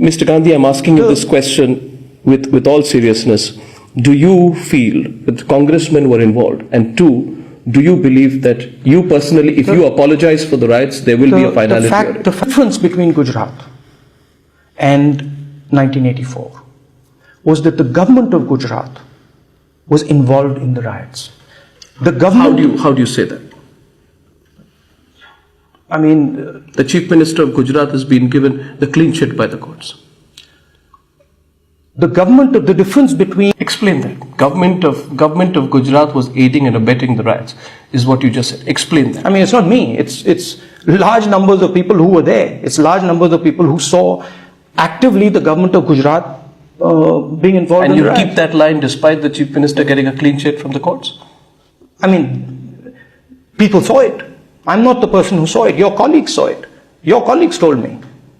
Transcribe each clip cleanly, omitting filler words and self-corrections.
Mr. Gandhi, I'm asking you this question with all seriousness. Do you feel that congressmen were involved? And two, do you believe that you personally, if you apologize for the riots, there will be a finality? The difference between Gujarat and 1984 was that the government of Gujarat was involved in the riots. The government. How do you say that? I mean, the Chief Minister of Gujarat has been given the clean sheet by the courts. The difference between. Explain that. Government of Gujarat was aiding and abetting the riots, is what you just said. Explain that. I mean, it's not me. It's large numbers of people who were there. It's large numbers of people who saw actively the government of Gujarat being involved in the riots. And you keep that line despite the Chief Minister getting a clean sheet from the courts? I mean, people saw it. I'm not the person who saw it. Your colleagues saw it. Your colleagues told me.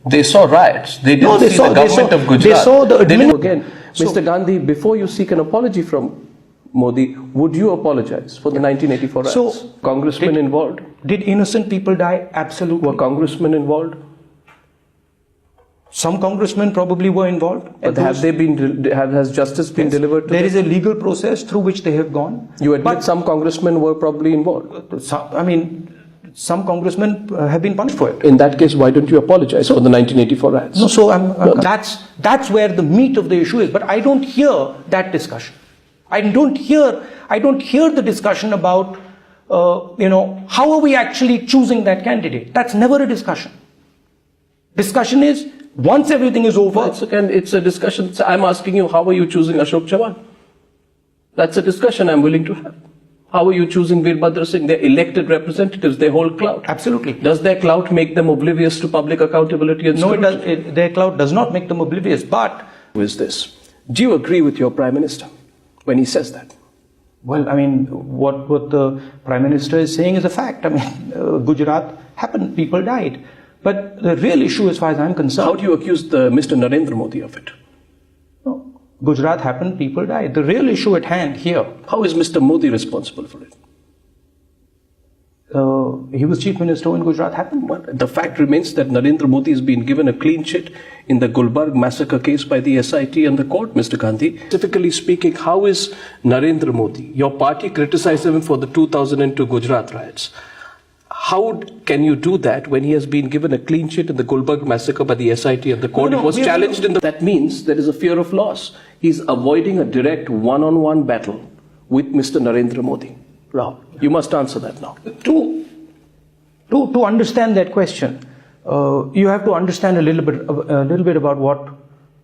They saw riots. They didn't see the government of Gujarat. They saw the again, Mr. Gandhi, before you seek an apology from Modi, would you apologize for the 1984 riots? So, congressmen involved? Did innocent people die? Absolutely. Were congressmen involved? Some congressmen probably were involved. But has justice been delivered to them? There is a legal process through which they have gone. You admit some congressmen were probably involved? Some congressmen have been punished for it. In that case, why don't you apologize for the 1984 riots? No, that's where the meat of the issue is. But I don't hear that discussion. I don't hear the discussion about, how are we actually choosing that candidate? That's never a discussion. Discussion is, once everything is over. It's a discussion. I'm asking you, how are you choosing Ashok Chavan? That's a discussion I'm willing to have. How are you choosing Veerbhadra Singh? They're elected representatives. They hold clout. Absolutely. Does their clout make them oblivious to public accountability and scrutiny? No, their clout does not make them oblivious, but... Who is this? Do you agree with your Prime Minister when he says that? Well, I mean, what the Prime Minister is saying is a fact. I mean, Gujarat happened, people died. But the real issue, as far as I'm concerned... How do you accuse Mr. Narendra Modi of it? No, Gujarat happened, people died. The real issue at hand here... How is Mr. Modi responsible for it? He was Chief Minister when Gujarat happened. Well, the fact remains that Narendra Modi has been given a clean sheet in the Gulbarg massacre case by the SIT and the court, Mr. Gandhi. Specifically speaking, how is Narendra Modi? Your party criticized him for the 2002 Gujarat riots. How can you do that when he has been given a clean sheet in the Gulbarg massacre by the SIT and the court? It was challenged in the... That means there is a fear of loss. He's avoiding a direct one-on-one battle with Mr. Narendra Modi. Rahul, you must answer that now. To understand that question, you have to understand a little bit about what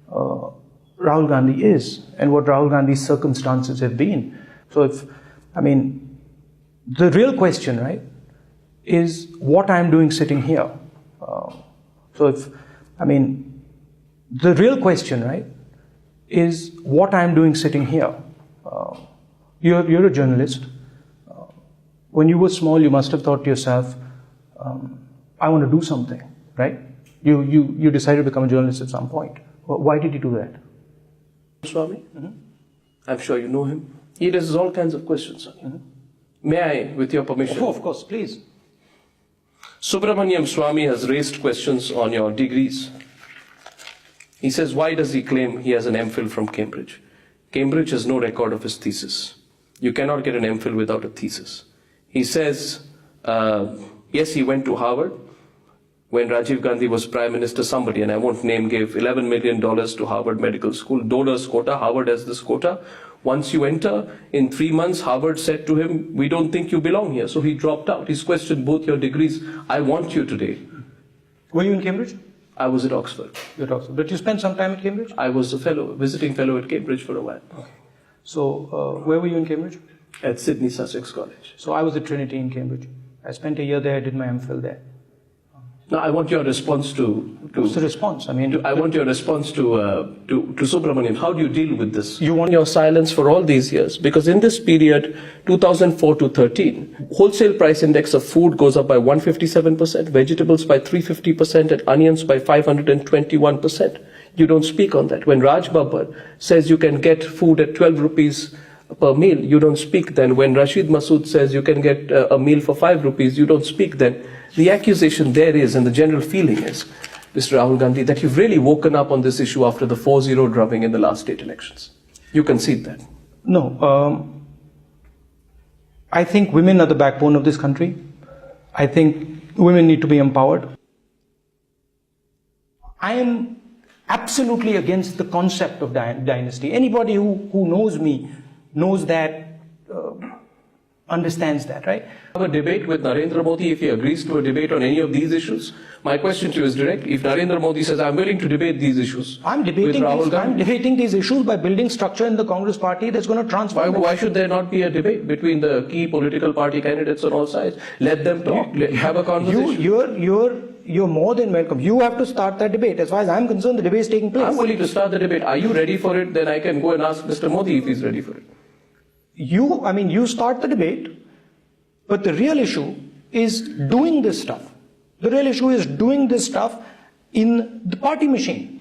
Rahul Gandhi is and what Rahul Gandhi's circumstances have been. So the real question, right, is what I'm doing sitting here. The real question, right, is what I'm doing sitting here. You're a journalist. When you were small, you must have thought to yourself, I want to do something, right? You decided to become a journalist at some point. Why did you do that? Swami? Mm-hmm. I'm sure you know him. He raises all kinds of questions. Mm-hmm. May I, with your permission? Oh, of course, please. Subramaniam Swami has raised questions on your degrees. He says, why does he claim he has an MPhil from Cambridge? Cambridge has no record of his thesis. You cannot get an MPhil without a thesis. He says, yes, he went to Harvard. When Rajiv Gandhi was Prime Minister, somebody, and I won't name, gave $11 million to Harvard Medical School. Donors quota, Harvard has this quota. Once you enter, in 3 months, Harvard said to him, we don't think you belong here. So he dropped out. He's questioned both your degrees. I want you today. Were you in Cambridge? I was at Oxford. You were at Oxford. But you spent some time at Cambridge? I was a visiting fellow at Cambridge for a while. Okay. So, where were you in Cambridge? At Sydney Sussex College. So I was at Trinity in Cambridge. I spent a year there, I did my MPhil there. Now, I want your response to... What's the response? I want your response to Subramaniam. How do you deal with this? You want your silence for all these years, because in this period, 2004 to 13, wholesale price index of food goes up by 157%, vegetables by 350%, and onions by 521%. You don't speak on that. When Raj Babbar says you can get food at 12 rupees per meal, you don't speak then. When Rashid Masood says you can get a meal for 5 rupees, you don't speak then. The accusation there is, and the general feeling is, Mr. Rahul Gandhi, that you've really woken up on this issue after the 4-0 drubbing in the last state elections? You concede that? No. I think women are the backbone of this country. I think women need to be empowered. I am absolutely against the concept of dynasty. Anybody who knows me knows that, understands that, right? Have a debate with Narendra Modi if he agrees to a debate on any of these issues? My question to you is direct. If Narendra Modi says, I'm willing to debate these issues, I'm debating these issues by building structure in the Congress party that's going to transform. why should there not be a debate between the key political party candidates on all sides? Let them talk, have a conversation. You're more than welcome. You have to start that debate. As far as I'm concerned, the debate is taking place. I'm willing to start the debate. Are you ready for it? Then I can go and ask Mr. Modi if he's ready for it. You start the debate, but the real issue is doing this stuff. The real issue is doing this stuff in the party machine.